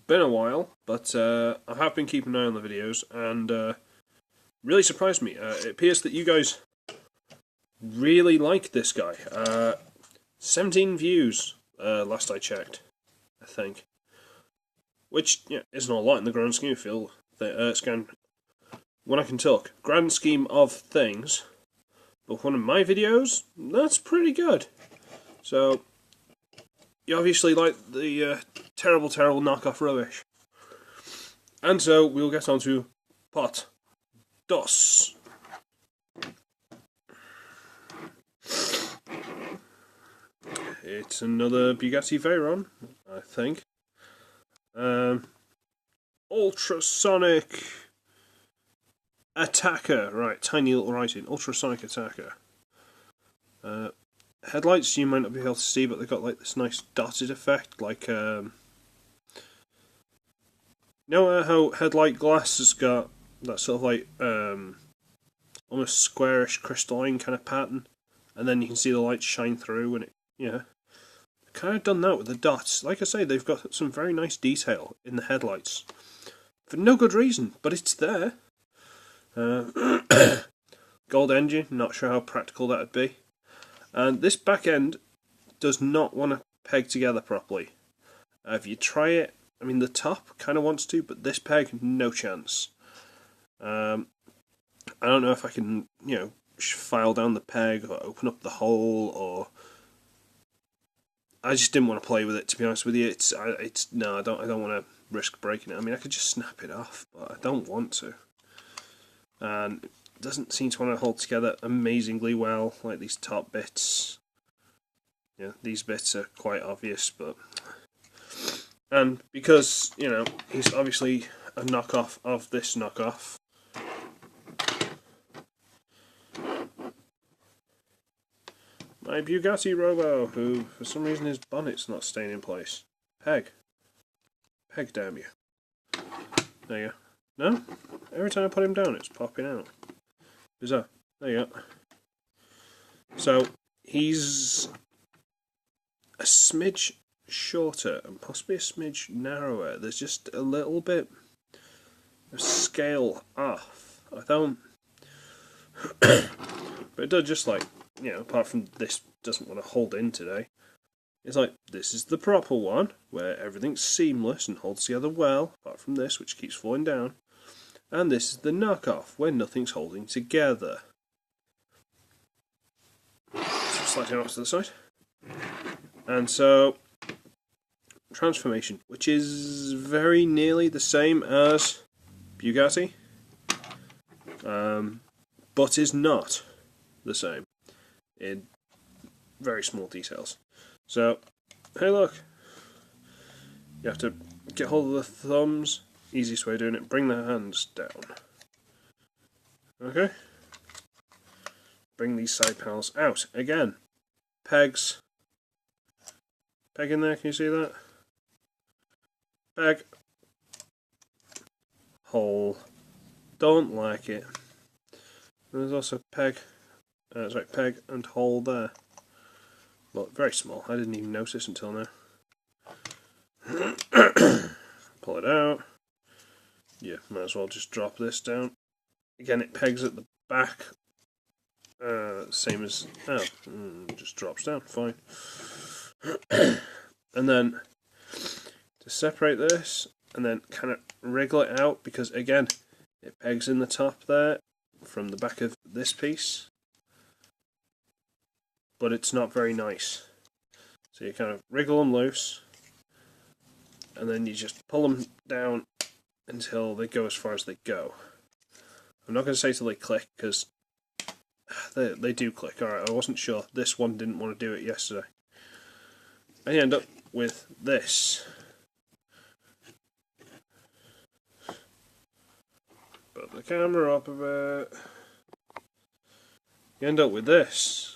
been a while, but I have been keeping an eye on the videos, and really surprised me. It appears that you guys really like this guy. 17 views last I checked, I think. Which isn't a lot in the grand scheme of when I can talk. Grand scheme of things, but one of my videos, that's pretty good. So, you obviously like the terrible knockoff rubbish. And so, we'll get on to Pot Dos. It's another Bugatti Veyron, I think. Ultrasonic Attacker. Right, tiny little writing. Ultrasonic Attacker. Headlights you might not be able to see, but they've got like this nice dotted effect, like you know how headlight glass has got that sort of like almost squarish crystalline kind of pattern, and then you can see the lights shine through, and it kind of done that with the dots. Like I say, they've got some very nice detail in the headlights for no good reason, but it's there. Gold engine, not sure how practical that would be. And this back end does not want to peg together properly. If you try it, I mean the top kind of wants to, but this peg, no chance. I don't know if I can, file down the peg or open up the hole, or I just didn't want to play with it, to be honest with you. I don't want to risk breaking it. I mean, I could just snap it off, but I don't want to. And it doesn't seem to want to hold together amazingly well, like these top bits. Yeah, these bits are quite obvious, but... And because, he's obviously a knockoff of this knockoff, my Bugatti Robo, who, for some reason, his bonnet's not staying in place. Peg, damn you. There you go. No? Every time I put him down, it's popping out. Bizarre. There you go. So, he's a smidge shorter and possibly a smidge narrower. There's just a little bit of scale off. I don't... But it does just like... apart from this doesn't want to hold in today, it's like, this is the proper one, where everything's seamless and holds together well, apart from this, which keeps falling down, and this is the knockoff, where nothing's holding together. Sliding off to the side. And so, transformation, which is very nearly the same as Bugatti, but is not the same in very small details. So, hey look, you have to get hold of the thumbs, easiest way of doing it, bring the hands down. Okay? Bring these side panels out. Again, pegs. Peg in there, can you see that? Peg. Hole. Don't like it. And there's also peg. Sorry, peg and hole there. Well, very small. I didn't even notice until now. Pull it out. Yeah, might as well just drop this down. Again, it pegs at the back. Same as... just drops down. Fine. And then, to separate this, and then kind of wriggle it out, because again, it pegs in the top there, from the back of this piece. But it's not very nice. So you kind of wriggle them loose, and then you just pull them down until they go as far as they go. I'm not going to say till they click, because they do click. Alright, I wasn't sure. This one didn't want to do it yesterday. And you end up with this. Put the camera up a bit. You end up with this.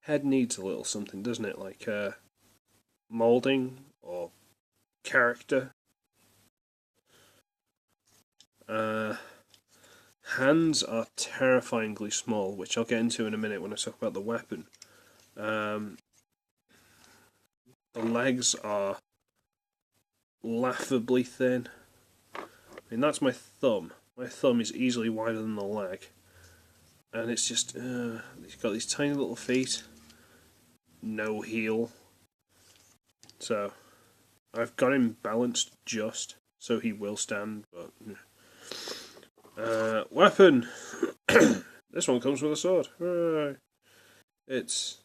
Head needs a little something, doesn't it? Like moulding or character. hands are terrifyingly small, which I'll get into in a minute when I talk about the weapon. The legs are laughably thin. I mean, that's my thumb. My thumb is easily wider than the leg. And it's just, he's got these tiny little feet. No heel. So, I've got him balanced just, so he will stand, but... weapon! This one comes with a sword. Hooray. It's...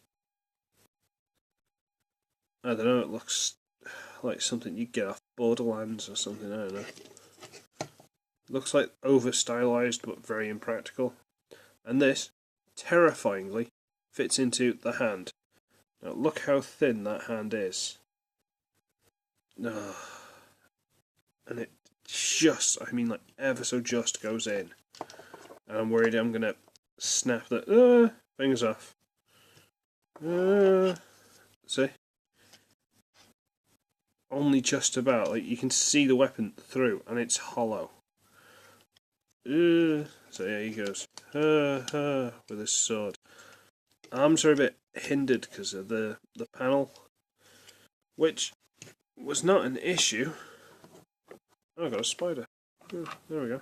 I don't know, it looks like something you get off Borderlands or something, I don't know. Looks like over-stylized, but very impractical. And this, terrifyingly, fits into the hand. Now look how thin that hand is. And it just, I mean like ever so just goes in. And I'm worried I'm going to snap the fingers off. See? Only just about, like you can see the weapon through and it's hollow. So yeah, he goes with his sword. Arms are a bit hindered because of the panel, which was not an issue. Oh, I got a spider. Oh, there we go.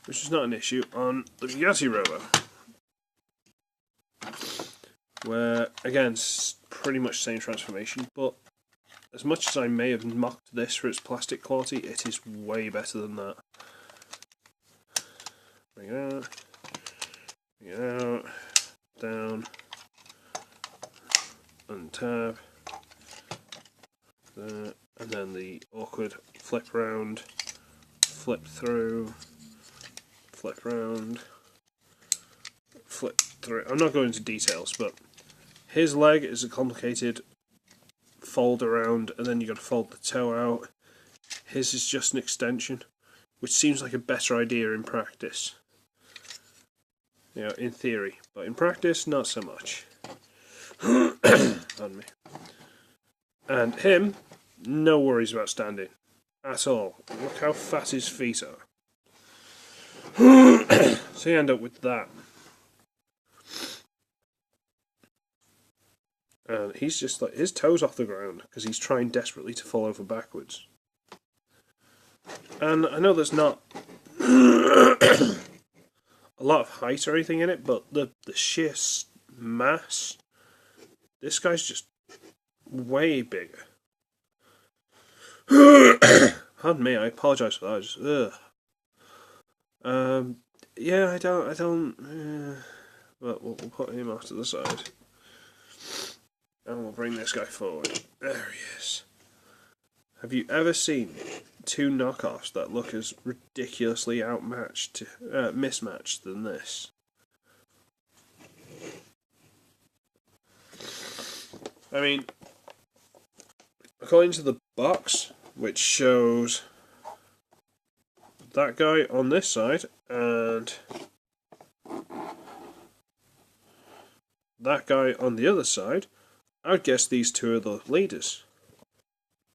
Which is not an issue on the Bugatti Robo, where again, pretty much same transformation, but as much as I may have mocked this for its plastic quality, it is way better than that. Bring it out, down, untab, there, and then the awkward flip round, flip through, flip round, flip through. I'm not going into details, but his leg is a complicated fold around, and then you've got to fold the toe out. His is just an extension, which seems like a better idea in practice. You know, in theory, but in practice, not so much. Pardon me. And him, no worries about standing at all. Look how fat his feet are. So you end up with that. And he's just like, his toes off the ground because he's trying desperately to fall over backwards. And I know there's not a lot of height or anything in it, but the sheer mass, this guy's just way bigger. Pardon me, I apologise for that. Yeah, I don't. But we'll put him off to the side. And we'll bring this guy forward. There he is. Have you ever seen two knockoffs that look as ridiculously mismatched than this? I mean, according to the box, which shows that guy on this side and that guy on the other side, I would guess these two are the leaders.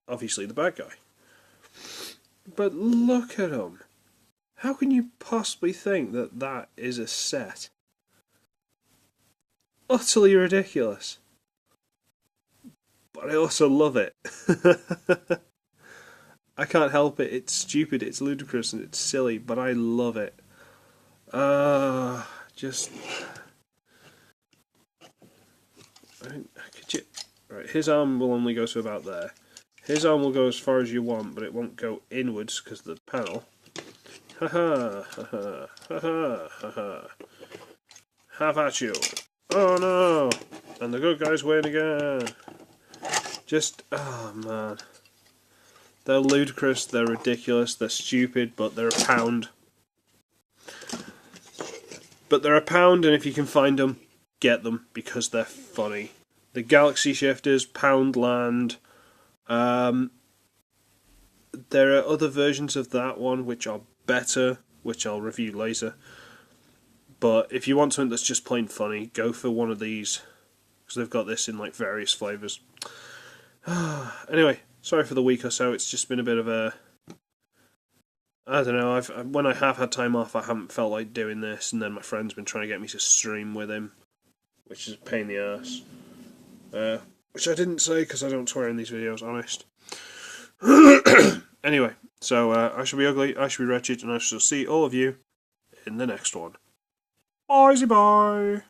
Obviously the bad guy. But look at him. How can you possibly think that that is a set? Utterly ridiculous. But I also love it. I can't help it. It's stupid, it's ludicrous, and it's silly, but I love it. Just... Right, his arm will only go to about there. His arm will go as far as you want, but it won't go inwards because of the panel. Haha, haha, haha, haha. Have at you. Oh no! And the good guys win again. Just, oh man. They're ludicrous, they're ridiculous, they're stupid, but they're a pound. But they're a pound, and if you can find them, get them, because they're funny. The Galaxy Shifters, PoundLand. There are other versions of that one which are better, which I'll review later. But if you want something that's just plain funny, go for one of these, because they've got this in like various flavours. Anyway, sorry for the week or so. It's just been a bit of I don't know, when I have had time off, I haven't felt like doing this, and then my friend's been trying to get me to stream with him, which is a pain in the ass. Which I didn't say because I don't swear in these videos, honest. Anyway, so I shall be ugly, I shall be wretched, and I shall see all of you in the next one. Bye, bye.